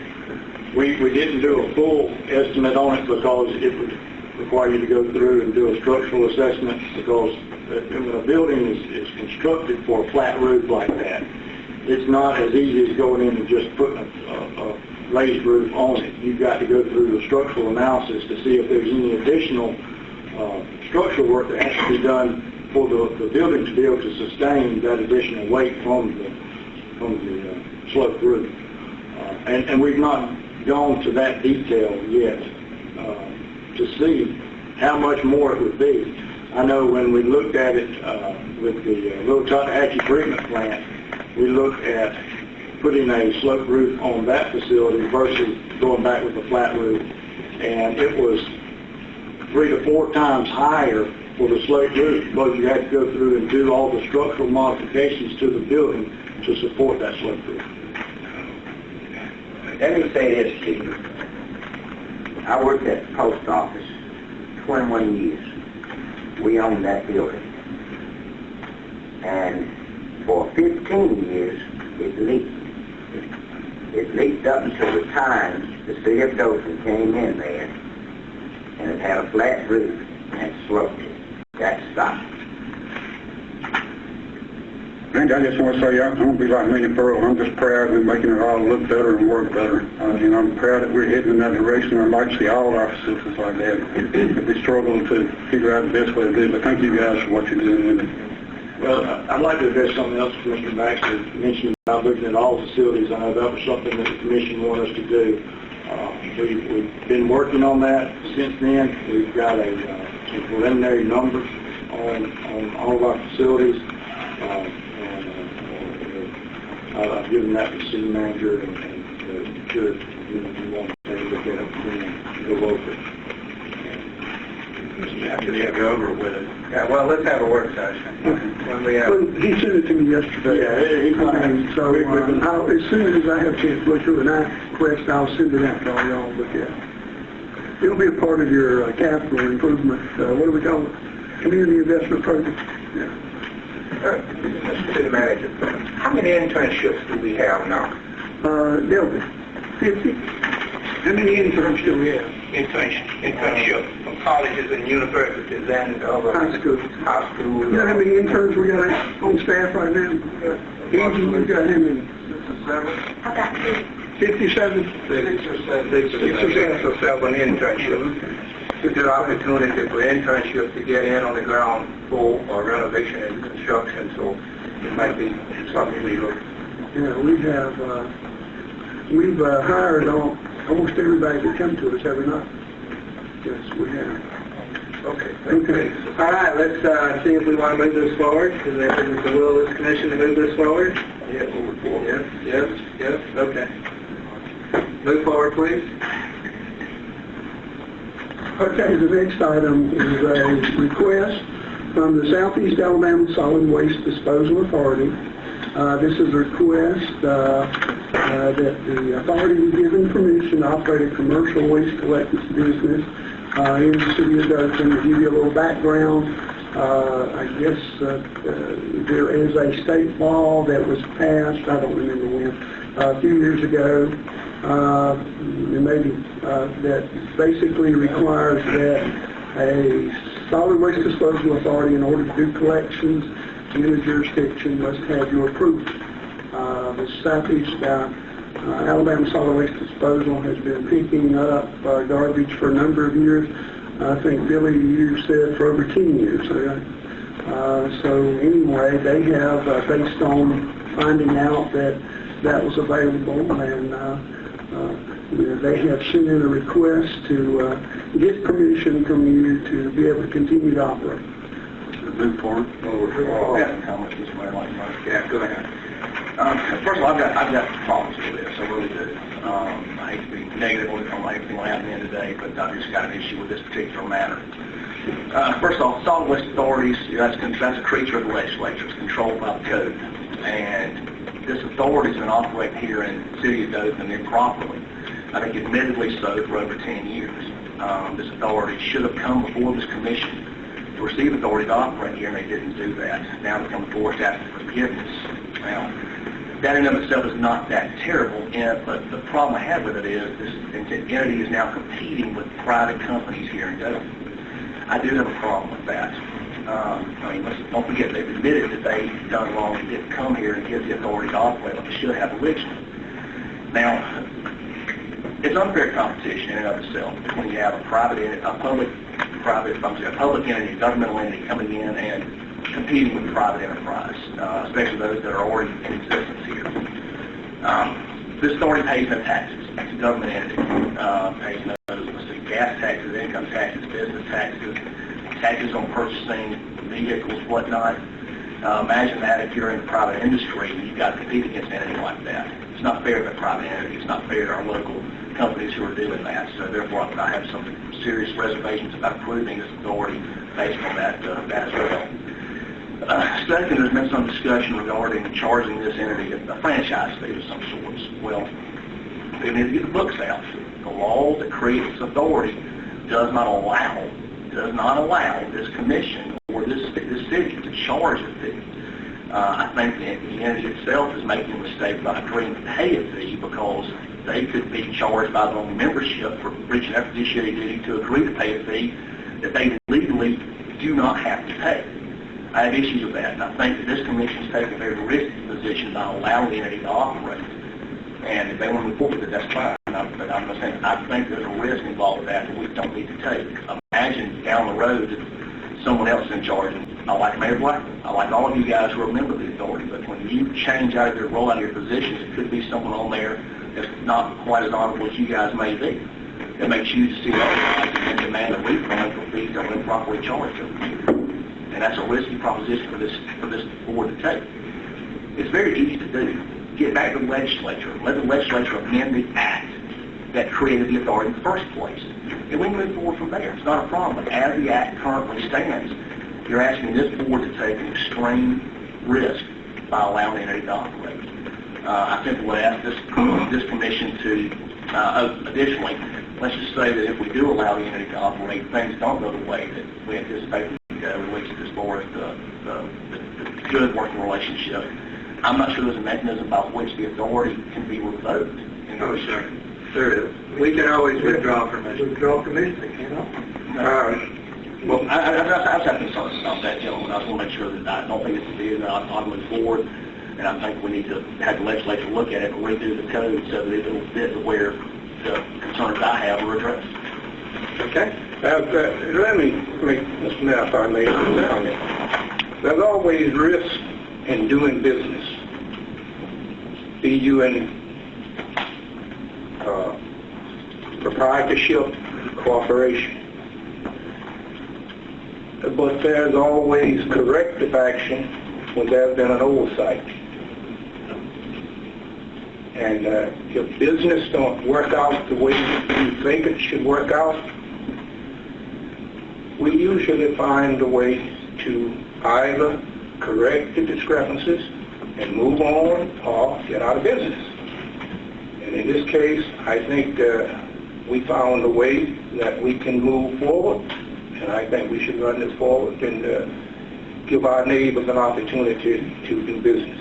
Speaker 10: We didn't do a full estimate on it because it would require you to go through and do a structural assessment, because when a building is constructed for a flat roof like that, it's not as easy as going in and just putting a raised roof on it. You've got to go through the structural analysis to see if there's any additional structural work that has to be done for the building to be able to sustain that additional weight from the sloped roof. And we've not gone to that detail yet to see how much more it would be. I know when we looked at it with the Little Tallahatchie treatment plant, we looked at putting a sloped roof on that facility versus going back with a flat roof, and it was 3 to 4 times higher for the sloped roof because you had to go through and do all the structural modifications to the building to support that sloped roof.
Speaker 2: Let me say this to you. I worked at the post office 21 years. We owned that building. And for 15 years, it leaked. It leaked up until the time the city of Dothan came in there, and it had a flat roof and sloped it. That stopped.
Speaker 4: Randy, I just want to say, I don't be like Minnie Pearl. I'm just proud we're making it all look better and work better. And I'm proud that we're heading in that direction. I'd like to see all our facilities like that. We struggle to figure out the best way to do it, but thank you guys for what you're doing with it.
Speaker 10: Well, I'd like to address something else Commissioner Baxter mentioned about looking at all facilities. I know that was something that the Commission wanted us to do. We've been working on that since then. We've got a some preliminary numbers on all of our facilities. I've given that to the city manager and should, you want to look at it and go over it.
Speaker 6: After they go over with it.
Speaker 1: Yeah, well, let's have a work session. When we have,
Speaker 5: Well, he sent it to me yesterday. So as soon as I have a chance to look through it, and I request I'll send it out to all y'all to look at. It'll be a part of your capital improvement, what do we call it? Community investment program. Yeah.
Speaker 3: Mr. City Manager, how many internships do we have now?
Speaker 5: There'll be 50. How many interns do we have?
Speaker 3: Internship from colleges and universities and other
Speaker 5: High school.
Speaker 3: high schools.
Speaker 5: You know how many interns we got on staff right now? Angie, you got how many?
Speaker 9: I've got two.
Speaker 5: 57?
Speaker 3: 6 or 7 internships. It's an opportunity for internships to get in on the ground floor or renovation and construction, so it might be something we look.
Speaker 5: Yeah, we've hired almost everybody that come to us every night. Yes, we have.
Speaker 3: Okay.
Speaker 5: Okay.
Speaker 1: all right, let's see if we want to move this forward. Is it the will of this commission to move this forward?
Speaker 3: Yes,
Speaker 1: Yes, okay. Move forward, please.
Speaker 5: Okay, the next item is a request from the Southeast Alabama Solid Waste Disposal Authority. This is a request that the authority be given permission to operate a commercial waste collections business in the city of Dothan. To give you a little background, I guess there is a state law that was passed, I don't remember when, a few years ago, that basically requires that a solid waste disposal authority, in order to do collections in a jurisdiction, must have your approval. The Southeast Alabama Solid Waste Disposal has been picking up garbage for a number of years. I think, Billy, you said for over 10 years. So anyway, they have, based on finding out that was available, and they have sent in a request to get permission from you to be able to continue to operate.
Speaker 4: Move forward.
Speaker 7: Comments, Mr. Mayor, like mine.
Speaker 1: Yeah, go ahead.
Speaker 7: First of all, I've got problems with this. I really do. I hate to be negative on everything that happened in today, but I've just got an issue with this particular matter. First of all, solid waste authorities, that's a creature of the legislature. It's controlled by the code. And this authority is going to operate here in the city of Dothan improperly. I think admittedly so for over 10 years. This authority should have come before this commission to receive authority to operate here, and they didn't do that. Now they're coming forward to ask for forgiveness. Now, that in and of itself is not that terrible, but the problem I have with it is this entity is now competing with private companies here in Dothan. I do have a problem with that. Don't forget, they've admitted that they've done wrong and didn't come here and give the authority to operate like they should have originally. Now, it's unfair competition in and of itself when you have a public entity, a governmental entity coming in and competing with private enterprise, especially those that are already in existence here. This authority pays no taxes. It's a government entity. Pays no gas taxes, income taxes, business taxes, taxes on purchasing vehicles, whatnot. Imagine that if you're in the private industry and you've got to compete against an entity like that. It's not fair to the private entity. It's not fair to our local companies who are doing that. So therefore, I have some serious reservations about approving this authority based on that as well. Second, there's been some discussion regarding charging this entity a franchise fee of some sorts. Well, they need to get the books out. The law that creates this authority does not allow this commission or this city to charge a fee. I think the entity itself is making a mistake by agreeing to pay a fee because they could be charged by their own membership for breaching their fiduciary duty to agree to pay a fee that they legally do not have to pay. I have issues with that, and I think that this commission is taking a very risky position by allowing the entity to operate. And if they want to move forward with it, that's fine. But I'm just saying, I think there's a risk involved with that we don't need to take. Imagine down the road that someone else is in charge. And I like Mayor Blackman. I like all of you guys who are members of the authority. But when you change out of your role, out of your positions, it could be someone on there that's not quite as honorable as you guys may be. that may choose to see otherwise and then demand a refund for fees that were improperly charged them. And that's a risky proposition for this board to take. It's very easy to do. Get back to the legislature. Let the legislature amend the act that created the authority in the first place. And we can move forward from there. It's not a problem. But as the act currently stands, you're asking this board to take an extreme risk by allowing entity to operate. I simply would ask this commission to, additionally, let's just say that if we do allow the entity to operate, things don't go the way that we anticipate them to go, at least as far as the good working relationship. I'm not sure there's a mechanism by which the authority can be revoked.
Speaker 1: No, sir. There is. We can always withdraw permission.
Speaker 5: Withdraw permission, you know?
Speaker 7: Well, I was having concerns about that, gentlemen. I just want to make sure that I don't think it's a deal that I'll move forward. And I think we need to have the legislature look at it and redo the code so that it will fit to where the concerns I have are addressed.
Speaker 1: Okay.
Speaker 3: Let me make this now, if I may. There's always risk in doing business. Be you in proprietorship, cooperation. But there's always corrective action when there's been an oversight. And if business don't work out the way you think it should work out, we usually find a way to either correct the discrepancies and move on or get out of business. And in this case, I think we found a way that we can move forward, and I think we should run this forward and give our neighbors an opportunity to do business.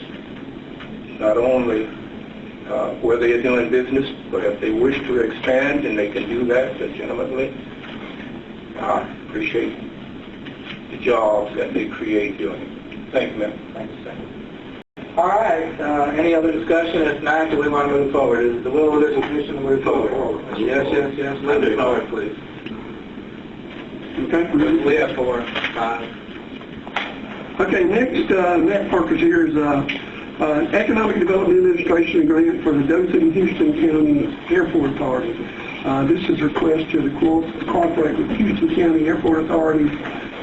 Speaker 3: Not only where they are doing business, but if they wish to expand and they can do that legitimately, I appreciate the jobs that they create doing it. Thank you, ma'am.
Speaker 1: Thanks, sir. All right. Any other discussion? If not, do we want to move forward? Is the will of this commission to move forward? Yes. Move it forward, please.
Speaker 5: Okay.
Speaker 1: We have 4, 5.
Speaker 5: Okay, next purpose here is Economic Development Administration grant for the Dothan Houston County Airport Authority. This is a request to cooperate with Houston County Airport Authority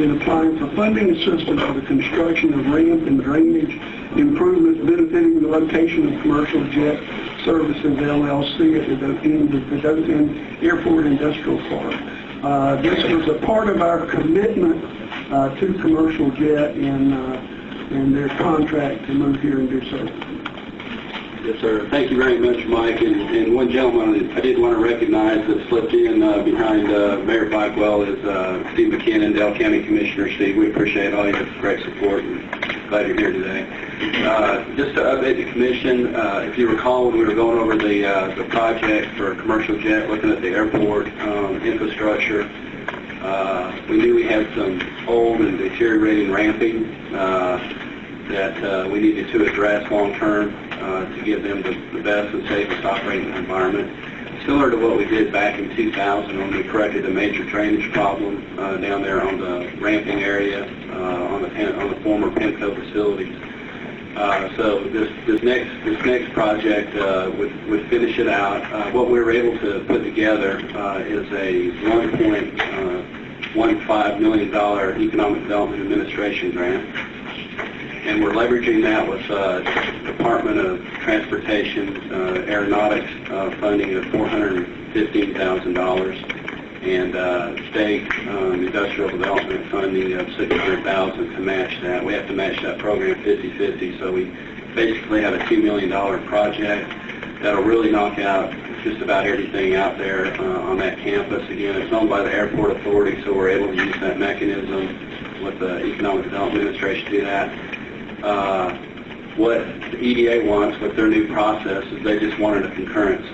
Speaker 5: in applying for funding assistance for the construction of ramp and drainage improvements benefiting the location of commercial jet services LLC at the Dothan Airport Industrial Park. This was a part of our commitment to commercial jet and their contract to move here and do so.
Speaker 4: Yes, sir. Thank you very much, Mike. And one gentleman I did want to recognize that slipped in behind Mayor Blackwell is Steve McKinnon, Dale County Commissioner. Steve, we appreciate all your great support and glad you're here today. Just to update the commission, if you recall when we were going over the project for commercial jet, looking at the airport infrastructure, we knew we had some old and deteriorating ramping that we needed to address long-term to give them the best and safest operating environment. Similar to what we did back in 2000 when we corrected a major drainage problem down there on the ramping area on the former Penco facilities. So this next project would finish it out. What we were able to put together is a $1.15 million Economic Development Administration grant. And we're leveraging that with Department of Transportation Aeronautics funding of $415,000 and state industrial development funding of $600,000 to match that. We have to match that program 50-50, so we basically have a $2 million project that'll really knock out just about everything out there on that campus. Again, it's owned by the Airport Authority, so we're able to use that mechanism with the Economic Development Administration to do that. What the EDA wants with their new process is they just wanted a concurrence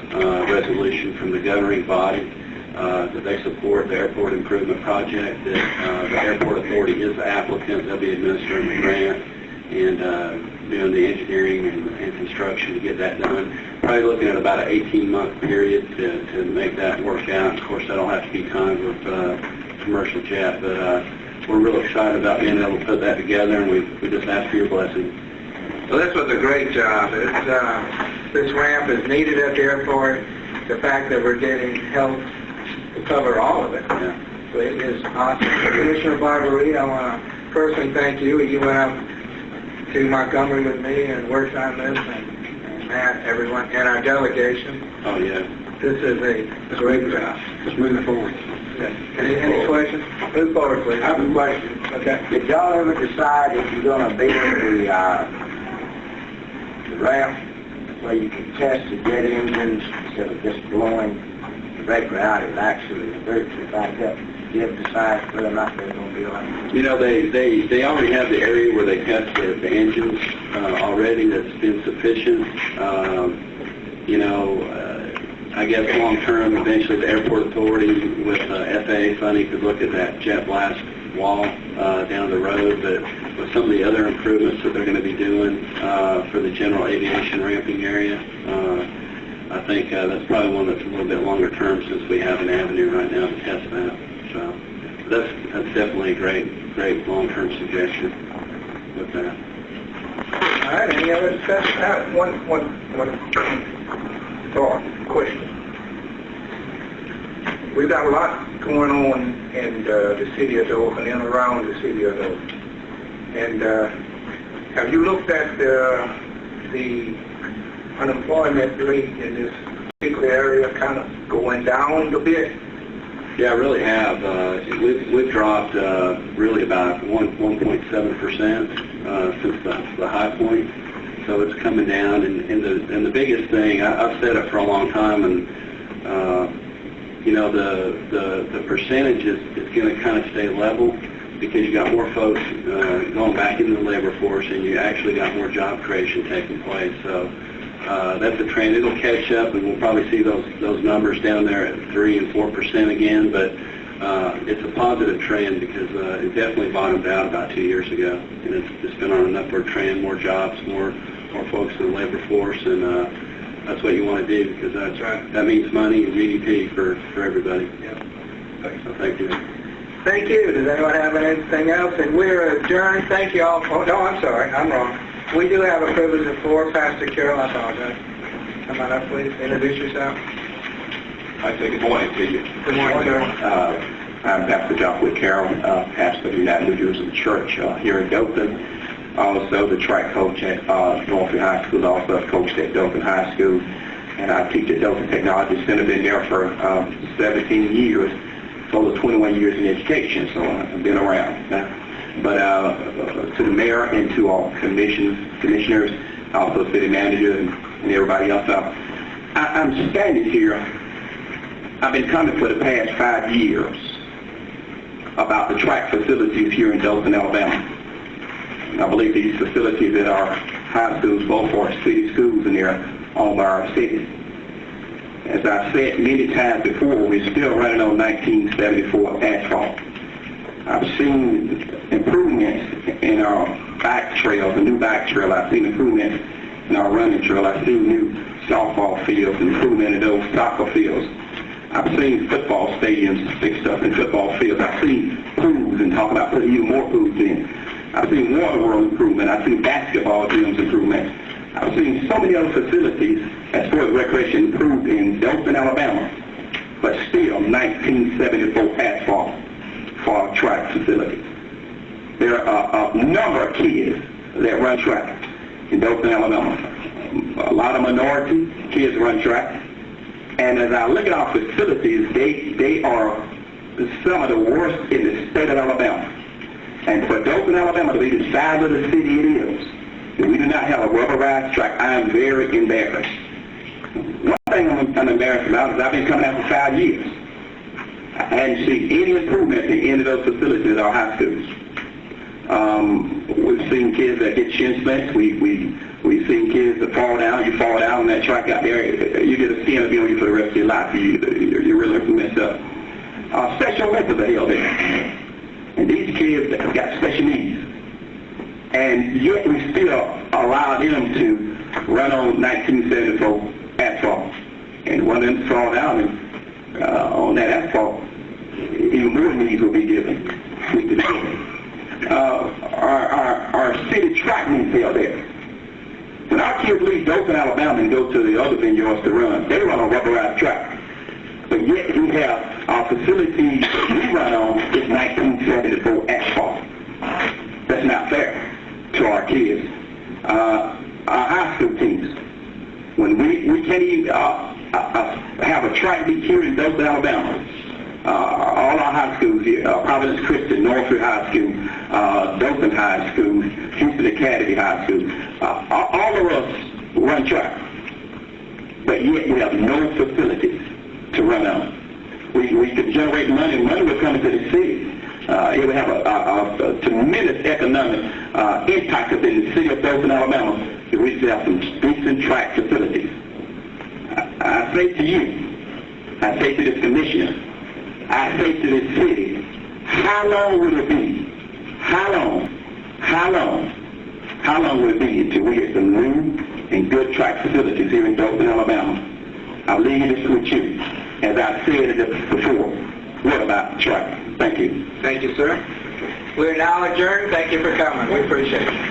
Speaker 4: resolution from the governing body that they support the airport improvement project, that the Airport Authority is the applicant, they'll be administering the grant and doing the engineering and construction to get that done. Probably looking at about an 18-month period to make that work out. Of course, that'll have to be timed with commercial jet, but we're real excited about being able to put that together, and we just ask for your blessing.
Speaker 1: Well, this was a great job. This ramp is needed at the airport. The fact that we're getting health to cover all of it.
Speaker 2: Yeah.
Speaker 1: So it is awesome. Commissioner Barbaree, I want to personally thank you. You went up to Montgomery with me and worked on this, and Matt, everyone, and our delegation.
Speaker 4: Oh, yeah.
Speaker 1: This is a great job.
Speaker 4: Let's move it forward.
Speaker 1: Yes. Any questions? Move forward, please.
Speaker 2: I have a question.
Speaker 1: Okay.
Speaker 2: Did y'all ever decide if you're going to build the ramp where you can test the jet engines instead of just blowing directly out, it actually virtually back up? Did you ever decide whether or not they're going to be like that?
Speaker 11: You know, they already have the area where they test the engines already. That's been sufficient. I guess long term, eventually the airport authority with FAA funding could look at that jet blast wall down the road. But with some of the other improvements that they're going to be doing for the general aviation ramping area, I think that's probably one that's a little bit longer term since we have an avenue right now to test that. So that's definitely a great long-term suggestion with that.
Speaker 1: All right. Any other discussion?
Speaker 3: One thought, question. We've got a lot going on in the city of Dothan and around the city of Dothan. And have you looked at the unemployment rate in this particular area kind of going down a bit?
Speaker 11: Yeah, I really have. We've dropped really about 1.7% since the high point. So it's coming down, and the biggest thing, I've said it for a long time, and the percentage is going to kind of stay level because you got more folks going back into the labor force, and you actually got more job creation taking place. So that's a trend. It'll catch up, and we'll probably see those numbers down there at 3% and 4% again. But it's a positive trend because it definitely bottomed out about 2 years ago, and it's been on an upward trend. More jobs, more folks in the labor force, and that's what you want to do because that means money and GDP for everybody.
Speaker 1: Yeah.
Speaker 11: So thank you.
Speaker 1: Thank you. Does anyone have anything else? And we're adjourned. Thank you all. Oh, no, I'm sorry. I'm wrong. We do have a privilege of floor. Pastor Carroll, I apologize. Come on up, please. Introduce yourself.
Speaker 12: I say good morning to you.
Speaker 1: Good morning, sir.
Speaker 12: I'm Pastor Joshua Carroll, pastor of the United New Jerusalem Church here in Dothan. Also the track coach at Northfield High School, also coached at Dothan High School. And I teach at Dothan Technology Center, been there for 17 years, total of 21 years in education, so I've been around. But to the mayor and to all commissioners, also city manager and everybody else, I'm standing here. I've been coming for the past 5 years about the track facilities here in Dothan, Alabama. I believe these facilities at our high schools, both are city schools, and they're owned by our city. As I've said many times before, we're still running on 1974 asphalt. I've seen improvements in our bike trails, the new bike trail. I've seen improvements in our running trail. I've seen new softball fields, improvement in those soccer fields. I've seen football stadiums fixed up in football fields. I've seen pools and talk about putting even more pools in. I've seen water world improvement. I've seen basketball gyms improvement. I've seen so many other facilities as far as recreation improved in Dothan, Alabama, but still 1974 asphalt for our track facilities. There are a number of kids that run track in Dothan, Alabama. A lot of minority kids run track. And as I look at our facilities, they are some of the worst in the state of Alabama. And for Dothan, Alabama to be the size of the city it is, if we do not have a rubberized track, I am very embarrassed. One thing I'm embarrassed about is I've been coming out for 5 years. I hadn't seen any improvement in any of those facilities at our high schools. We've seen kids that get shin splints. We've seen kids that fall down. You fall down on that track out there, you get a skin on you for the rest of your life. You're really messed up. Special Olympics are held there. And these kids have got special needs. And yet we still allow them to run on 1974 asphalt. And when them fall down on that asphalt, even more needs will be given. Our city track needs held there. When our kids leave Dothan, Alabama and go to the other vineyards to run, they run on rubberized track. but yet we have our facilities we run on is 1974 asphalt. That's not fair to our kids. Our high school teams, when we can't even have a track meet here in Dothan, Alabama. All our high schools here, Providence Christian, Northwood High School, Dothan High School, Houston Academy High School, all of us run track. But yet we have no facilities to run on. We could generate money will come into the city. It would have a tremendous economic impact within the city of Dothan, Alabama, if we could have some decent track facilities. I say to you, I say to this commissioner, I say to this city, how long will it be? How long will it be until we get some new and good track facilities here in Dothan, Alabama? I'm leaving this with you. As I said it before, what about track? Thank you.
Speaker 1: Thank you, sir. We're now adjourned. Thank you for coming. We appreciate it.